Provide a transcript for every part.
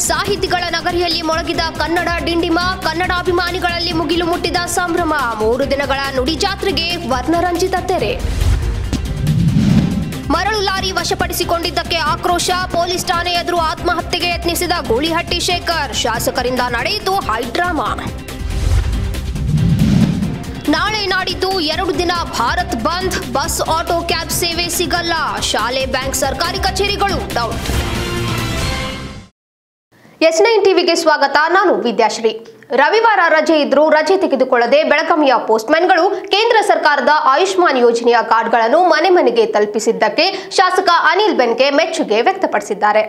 ಸಾಹಿತಿಗಳ ನಗರಿಯಲ್ಲಿ ಮೊಳಗಿದ ಕನ್ನಡ ಡಿಂಡಿಮ, ಕನ್ನಡಾಭಿಮಾನಿಗಳಲ್ಲಿ ಮುಗಿಲು ಮುಟ್ಟಿದ ಸಂಭ್ರಮ. 3 ದಿನಗಳ ನುಡಿ ಜಾತ್ರೆಗೆ ವರ್ಣರಂಜಿತ ತೆರೆ. ಮರಳು ಲಾರಿ ವಶಪಡಿಸಿಕೊಂಡಿದ್ದಕ್ಕೆ ಆಕ್ರೋಶ. ಪೊಲೀಸ್ ಠಾಣೆ ಎದುರು ಆತ್ಮಹತ್ಯೆಗೆ ಯತ್ನಿಸಿದ ಗೂಳಿಹಟ್ಟಿ ಶೇಖರ್. ಶಾಸಕರಿಂದ ನಡೆಯಿತು ಹೈಡ್ರಾಮಾ. ನಾಳೆ ನಾಡಿದ್ದು 2 ದಿನ Bharat bandh. Bus, auto, cab ಸೇವೆ ಸಿಗಲ್ಲ. ಶಾಲೆ, ಬ್ಯಾಂಕ್, ಸರ್ಕಾರಿ ಕಚೇರಿಗಳು ಡೌನ್. S9 ಟಿವಿಗೆ ಸ್ವಾಗತ. ನಾನು ವಿದ್ಯಾಶ್ರೀ. ರವಿವಾರ ರಜೆ ಇದ್ರೂ ರಜೆ ತೆಗೆದುಕೊಳ್ಳದೆ ಬೆಳಗಾವಿಯ ಪೋಸ್ಟ್ಮನ್ಗಳು ಕೇಂದ್ರ ಸರ್ಕಾರದ ಆಯುಷ್ಮಾನ್ ಯೋಜನೆಯ ಕಾರ್ಡ್ಗಳನ್ನು ಮನೆ ಮನೆಗೆ ತಲುಪಿಸಿದ್ದಕ್ಕೆ ಶಾಸಕ ಅನಿಲ್ ಬೆನ್ಕೆ ಮೆಚ್ಚುಗೆ ವ್ಯಕ್ತಪಡಿಸಿದ್ದಾರೆ.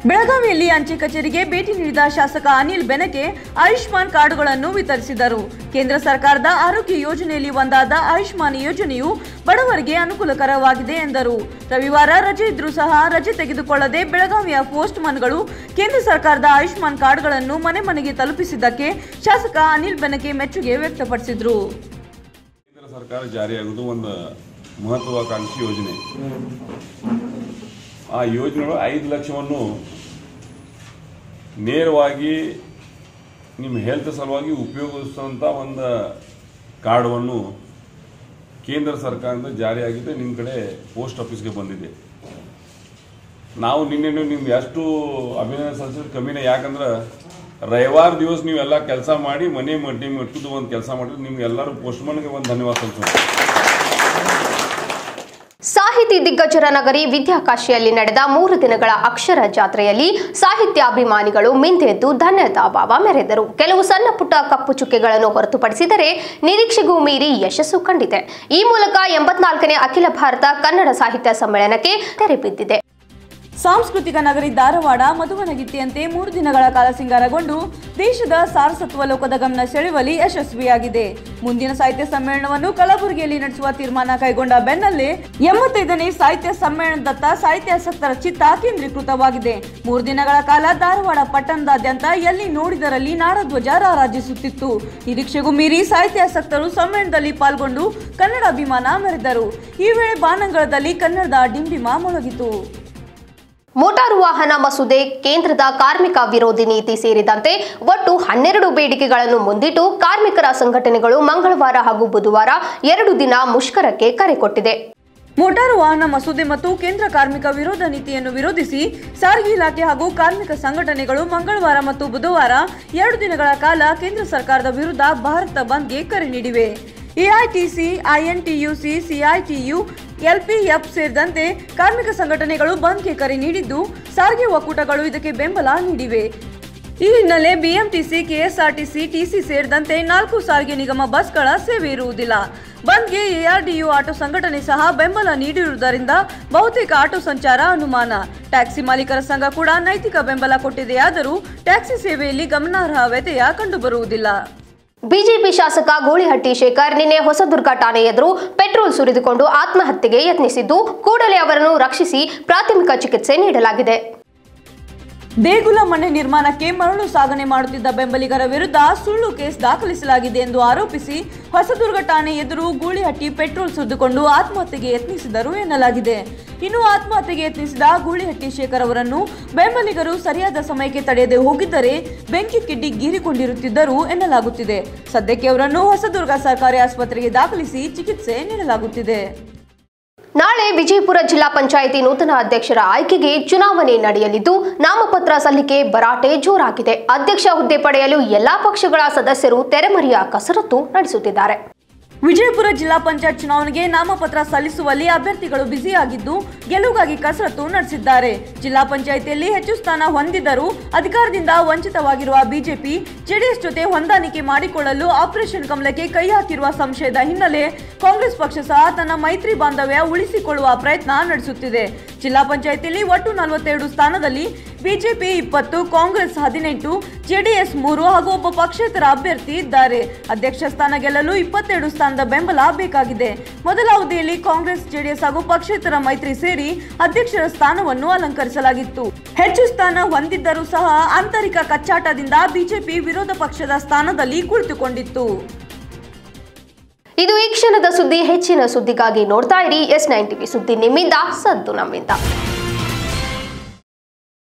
ಬೆಳಗಾವಿಯಲ್ಲಿ ಅಂಚೆ ಕಚೇರಿಗೆ ಭೇಟಿ ನೀಡಿದ ಶಾಸಕ ಅನಿಲ್ ಬೆನಕೆ ಆಯುಷ್ಮಾನ್ ಕಾರ್ಡುಗಳನ್ನು ವಿತರಿಸಿದರು. ಕೇಂದ್ರ ಸರ್ಕಾರದ ಆರೋಗ್ಯ ಯೋಜನೆಯಲ್ಲಿ ಒಂದಾದ ಆಯುಷ್ಮಾನ್ ಯೋಜನೆಯು ಬಡವರಿಗೆ ಅನುಕೂಲಕರವಾಗಿದೆ ಎಂದರು. ರವಿವಾರ ರಜೆ ಇದ್ರೂ ಸಹ ರಜೆ ತೆಗೆದುಕೊಳ್ಳದೆ ಬೆಳಗಾವಿಯ ಪೋಸ್ಟ್ ಮನ್ಗಳು ಕೇಂದ್ರ ಸರ್ಕಾರದ ಆಯುಷ್ಮಾನ್ ಕಾರ್ಡ್ಗಳನ್ನು ಮನೆ ಮನೆಗೆ ತಲುಪಿಸಿದ್ದಕ್ಕೆ ಶಾಸಕ ಅನಿಲ್ ಬೆನಕೆ ಮೆಚ್ಚುಗೆ ವ್ಯಕ್ತಪಡಿಸಿದರು. ಕೇಂದ್ರ ಸರ್ಕಾರ ಜಾರಿಯಾಗುವುದು ಒಂದು ಮಹತ್ವಾಕಾಂಕ್ಷಿ ಯೋಜನೆ. ಆ ಯೋಜನೆಗಳು 5 ಲಕ್ಷವನ್ನು ನೇರವಾಗಿ ನಿಮ್ಮ ಹೆಲ್ತ್ ಸಲುವಾಗಿ ಉಪಯೋಗಿಸುವಂಥ ಒಂದು ಕಾರ್ಡನ್ನು ಕೇಂದ್ರ ಸರ್ಕಾರದಿಂದ ಜಾರಿಯಾಗಿದೆ. ನಿಮ್ಮ ಕಡೆ ಪೋಸ್ಟ್ ಆಫೀಸ್ಗೆ ಬಂದಿದೆ. ನಾವು ನಿನ್ನೆ ನಿಮ್ಗೆ ಎಷ್ಟು ಅಭಿನಂದನೆ ಸಲ್ಲಿಸಿದ್ರೆ ಕಮ್ಮಿನೇ. ಯಾಕಂದ್ರೆ ರವಿವಾರ ದಿವಸ ನೀವೆಲ್ಲ ಕೆಲಸ ಮಾಡಿ ಮನೆ ಮಟ್ಟದ್ದು ಒಂದು ಕೆಲಸ ಮಾಡಿದ್ರೆ ನಿಮ್ಗೆಲ್ಲರೂ ಪೋಸ್ಟ್ಮನ್ಗೆ ಒಂದು ಧನ್ಯವಾದ ಸಲ್ಲಿಸೋದು. ಸಾಹಿತಿ ದಿಗ್ಗಜರ ನಗರಿ ವಿದ್ಯಾಕಾಶಿಯಲ್ಲಿ ನಡೆದ 3 ದಿನಗಳ ಅಕ್ಷರ ಜಾತ್ರೆಯಲ್ಲಿ ಸಾಹಿತ್ಯಾಭಿಮಾನಿಗಳು ಮಿಂದೆದ್ದು ಧನ್ಯತಾ ಭಾವ ಮೆರೆದರು. ಕೆಲವು ಸಣ್ಣ ಪುಟ್ಟ ಕಪ್ಪು ಚುಕ್ಕೆಗಳನ್ನು ಹೊರತುಪಡಿಸಿದರೆ ನಿರೀಕ್ಷೆಗೂ ಮೀರಿ ಯಶಸ್ಸು ಕಂಡಿದೆ. ಈ ಮೂಲಕ 84ನೇ ಅಖಿಲ ಭಾರತ ಕನ್ನಡ ಸಾಹಿತ್ಯ ಸಮ್ಮೇಳನಕ್ಕೆ ತೆರೆ ಬಿದ್ದಿದೆ. ಸಾಂಸ್ಕೃತಿಕ ನಗರಿ ಧಾರವಾಡ ಮಧುವನಗಿತ್ತಿಯಂತೆ 3 ದಿನಗಳ ಕಾಲ ಸಿಂಗಾರಗೊಂಡು ದೇಶದ ಸಾರಸತ್ವ ಲೋಕದ ಗಮನ ಸೆಳೆಯುವಲ್ಲಿ ಯಶಸ್ವಿಯಾಗಿದೆ. ಮುಂದಿನ ಸಾಹಿತ್ಯ ಸಮ್ಮೇಳನವನ್ನು ಕಲಬುರಗಿಯಲ್ಲಿ ನಡೆಸುವ ತೀರ್ಮಾನ ಕೈಗೊಂಡ ಬೆನ್ನಲ್ಲೇ 85ನೇ ಸಾಹಿತ್ಯ ಸಮ್ಮೇಳನದತ್ತ ಸಾಹಿತ್ಯಾಸಕ್ತರ ಚಿತ್ತ ಕೇಂದ್ರೀಕೃತವಾಗಿದೆ. 3 ದಿನಗಳ ಕಾಲ ಧಾರವಾಡ ಪಟ್ಟಣದಾದ್ಯಂತ ಎಲ್ಲಿ ನೋಡಿದರಲ್ಲಿ ನಾಡಧ್ವಜ ರಾರಾಜಿಸುತ್ತಿತ್ತು. ನಿರೀಕ್ಷೆಗೂ ಮೀರಿ ಸಾಹಿತ್ಯಾಸಕ್ತರು ಸಮ್ಮೇಳನದಲ್ಲಿ ಪಾಲ್ಗೊಂಡು ಕನ್ನಡ ಅಭಿಮಾನ ಮೆರೆದರು. ಈ ವೇಳೆ ಬಾನಂಗಳದಲ್ಲಿ ಕನ್ನಡದ ಡಿಂಡಿಮ ಮೊಳಗಿತು. ಮೋಟಾರು ವಾಹನ ಮಸೂದೆ, ಕೇಂದ್ರದ ಕಾರ್ಮಿಕ ವಿರೋಧಿ ನೀತಿ ಸೇರಿದಂತೆ ಒಟ್ಟು 12 ಬೇಡಿಕೆಗಳನ್ನು ಮುಂದಿಟ್ಟು ಕಾರ್ಮಿಕರ ಸಂಘಟನೆಗಳು ಮಂಗಳವಾರ ಹಾಗೂ ಬುಧವಾರ 2 ದಿನ ಮುಷ್ಕರಕ್ಕೆ ಕರೆ ಕೊಟ್ಟಿದೆ. ಮೋಟಾರು ವಾಹನ ಮಸೂದೆ ಮತ್ತು ಕೇಂದ್ರ ಕಾರ್ಮಿಕ ವಿರೋಧ ನೀತಿಯನ್ನು ವಿರೋಧಿಸಿ ಸಾರಿಗೆ ಇಲಾಖೆ ಹಾಗೂ ಕಾರ್ಮಿಕ ಸಂಘಟನೆಗಳು ಮಂಗಳವಾರ ಮತ್ತು ಬುಧವಾರ 2 ದಿನಗಳ ಕಾಲ ಕೇಂದ್ರ ಸರ್ಕಾರದ ವಿರುದ್ಧ ಭಾರತ ಬಂದ್ಗೆ ಕರೆ ನೀಡಿವೆ. ಎಐಟಿಸಿ, ಐಎನ್ಟಿಯುಸಿ, ಸಿಐಟಿಯು, ಎಲ್ಪಿಎಫ್ ಸೇರಿದಂತೆ ಕಾರ್ಮಿಕ ಸಂಘಟನೆಗಳು ಬಂದ್ಗೆ ಕರೆ ನೀಡಿದ್ದು, ಸಾರಿಗೆ ಒಕ್ಕೂಟಗಳು ಇದಕ್ಕೆ ಬೆಂಬಲ ನೀಡಿವೆ. ಈ ಹಿನ್ನೆಲೆ ಬಿಎಂಟಿಸಿ, ಕೆಎಸ್ಆರ್ಟಿಸಿ, ಟಿಸಿ ಸೇರಿದಂತೆ 4 ಸಾರಿಗೆ ನಿಗಮ ಬಸ್ಗಳ ಸೇವೆ ಇರುವುದಿಲ್ಲ. ಬಂದ್ಗೆ ಎಆರ್ಡಿಯು ಆಟೋ ಸಂಘಟನೆ ಸಹ ಬೆಂಬಲ ನೀಡಿರುವುದರಿಂದ ಬಹುತೇಕ ಆಟೋ ಸಂಚಾರ ಅನುಮಾನ. ಟ್ಯಾಕ್ಸಿ ಮಾಲೀಕರ ಸಂಘ ಕೂಡ ನೈತಿಕ ಬೆಂಬಲ ಕೊಟ್ಟಿದೆಯಾದರೂ ಟ್ಯಾಕ್ಸಿ ಸೇವೆಯಲ್ಲಿ ಗಮನಾರ್ಹ ವ್ಯತ್ಯಯ ಕಂಡುಬರುವುದಿಲ್ಲ. ಬಿಜೆಪಿ ಶಾಸಕ ಗೂಳಿಹಟ್ಟಿ ಶೇಖರ್ ನಿನ್ನೆ ಹೊಸದುರ್ಗ ಠಾಣೆ ಎದುರು ಪೆಟ್ರೋಲ್ ಸುರಿದುಕೊಂಡು ಆತ್ಮಹತ್ಯೆಗೆ ಯತ್ನಿಸಿದ್ದು, ಕೂಡಲೇ ಅವರನ್ನು ರಕ್ಷಿಸಿ ಪ್ರಾಥಮಿಕ ಚಿಕಿತ್ಸೆ ನೀಡಲಾಗಿದೆ. ದೇಗುಲ ಮನೆ ನಿರ್ಮಾಣಕ್ಕೆ ಮರಳು ಸಾಗಣೆ ಮಾಡುತ್ತಿದ್ದ ಬೆಂಬಲಿಗರ ವಿರುದ್ಧ ಸುಳ್ಳು ಕೇಸ್ ದಾಖಲಿಸಲಾಗಿದೆ ಎಂದು ಆರೋಪಿಸಿ ಹೊಸದುರ್ಗ ಠಾಣೆ ಎದುರು ಗೂಳಿಹಟ್ಟಿ ಪೆಟ್ರೋಲ್ ಸುರಿದುಕೊಂಡು ಆತ್ಮಹತ್ಯೆಗೆ ಯತ್ನಿಸಿದರು ಎನ್ನಲಾಗಿದೆ. ಇನ್ನು ಆತ್ಮಹತ್ಯೆಗೆ ಯತ್ನಿಸಿದ ಗೂಳಿಹಟ್ಟಿ ಶೇಖರ್ ಅವರನ್ನು ಬೆಂಬಲಿಗರು ಸರಿಯಾದ ಸಮಯಕ್ಕೆ ತಡೆಯದೆ ಹೋಗಿದ್ದರೆ ಬೆಂಕಿ ಕಿಡ್ಡಿ ಗೀರಿಕೊಂಡಿರುತ್ತಿದ್ದರು ಎನ್ನಲಾಗುತ್ತಿದೆ. ಸದ್ಯಕ್ಕೆ ಅವರನ್ನು ಹೊಸದುರ್ಗ ಸರ್ಕಾರಿ ಆಸ್ಪತ್ರೆಗೆ ದಾಖಲಿಸಿ ಚಿಕಿತ್ಸೆ ನೀಡಲಾಗುತ್ತಿದೆ. ನಾಳೆ ವಿಜಯಪುರ ಜಿಲ್ಲಾ ಪಂಚಾಯಿತಿ ನೂತನ ಅಧ್ಯಕ್ಷರ ಆಯ್ಕೆಗೆ ಚುನಾವಣೆ ನಡೆಯಲಿದ್ದು, ನಾಮಪತ್ರ ಸಲ್ಲಿಕೆ ಭರಾಟೆ ಜೋರಾಗಿದೆ. ಅಧ್ಯಕ್ಷ ಹುದ್ದೆ ಪಡೆಯಲು ಎಲ್ಲಾ ಪಕ್ಷಗಳ ಸದಸ್ಯರು ತೆರೆಮರೆಯ ಕಸರತ್ತು ನಡೆಸುತ್ತಿದ್ದಾರೆ. ವಿಜಯಪುರ ಜಿಲ್ಲಾ ಪಂಚಾಯತ್ ಚುನಾವಣೆಗೆ ನಾಮಪತ್ರ ಸಲ್ಲಿಸುವಲ್ಲಿ ಅಭ್ಯರ್ಥಿಗಳು ಬ್ಯುಸಿಯಾಗಿದ್ದು ಗೆಲುವಿಗಾಗಿ ಕಸರತ್ತು ನಡೆಸಿದ್ದಾರೆ. ಜಿಲ್ಲಾ ಪಂಚಾಯಿತಿಯಲ್ಲಿ ಹೆಚ್ಚು ಸ್ಥಾನ ಹೊಂದಿದ್ದರೂ ಅಧಿಕಾರದಿಂದ ವಂಚಿತವಾಗಿರುವ ಬಿಜೆಪಿ ಜೆಡಿಎಸ್ ಜೊತೆ ಹೊಂದಾಣಿಕೆ ಮಾಡಿಕೊಳ್ಳಲು ಆಪರೇಷನ್ ಕಮಲಕ್ಕೆ ಕೈ ಹಾಕಿರುವ ಸಂಶಯದ ಹಿನ್ನೆಲೆ ಕಾಂಗ್ರೆಸ್ ಪಕ್ಷ ಸಹ ತನ್ನ ಮೈತ್ರಿ ಬಾಂಧವ್ಯ ಉಳಿಸಿಕೊಳ್ಳುವ ಪ್ರಯತ್ನ ನಡೆಸುತ್ತಿದೆ. ಜಿಲ್ಲಾ ಪಂಚಾಯಿತಿಯಲ್ಲಿ ಒಟ್ಟು 42 ಸ್ಥಾನದಲ್ಲಿ ಬಿಜೆಪಿ 20, ಕಾಂಗ್ರೆಸ್ 18, ಜೆಡಿಎಸ್ 3 ಹಾಗೂ ಒಬ್ಬ ಪಕ್ಷೇತರ ಅಭ್ಯರ್ಥಿ ಇದ್ದಾರೆ. ಅಧ್ಯಕ್ಷ ಸ್ಥಾನ ಗೆಲ್ಲಲು 22 ಸ್ಥಾನದ ಬೆಂಬಲ ಬೇಕಾಗಿದೆ. ಮೊದಲ ಅವಧಿಯಲ್ಲಿ ಕಾಂಗ್ರೆಸ್, ಜೆಡಿಎಸ್ ಹಾಗೂ ಪಕ್ಷೇತರ ಮೈತ್ರಿ ಸೇರಿ ಅಧ್ಯಕ್ಷರ ಸ್ಥಾನವನ್ನು ಅಲಂಕರಿಸಲಾಗಿತ್ತು. ಹೆಚ್ಚು ಸ್ಥಾನ ಹೊಂದಿದ್ದರೂ ಸಹ ಆಂತರಿಕ ಕಚ್ಚಾಟದಿಂದ ಬಿಜೆಪಿ ವಿರೋಧ ಪಕ್ಷದ ಸ್ಥಾನದಲ್ಲಿ ಕುಳಿತುಕೊಂಡಿತ್ತು. ಇದು ಈ ಕ್ಷಣದ ಸುದ್ದಿ. ಹೆಚ್ಚಿನ ಸುದ್ದಿಗಾಗಿ ನೋಡ್ತಾ ಇರಿ S9 ಟಿವಿ. ಸುದ್ದಿ ನಿಮ್ಮಿಂದ, ಸದ್ದು ನಮ್ಮಿಂದ.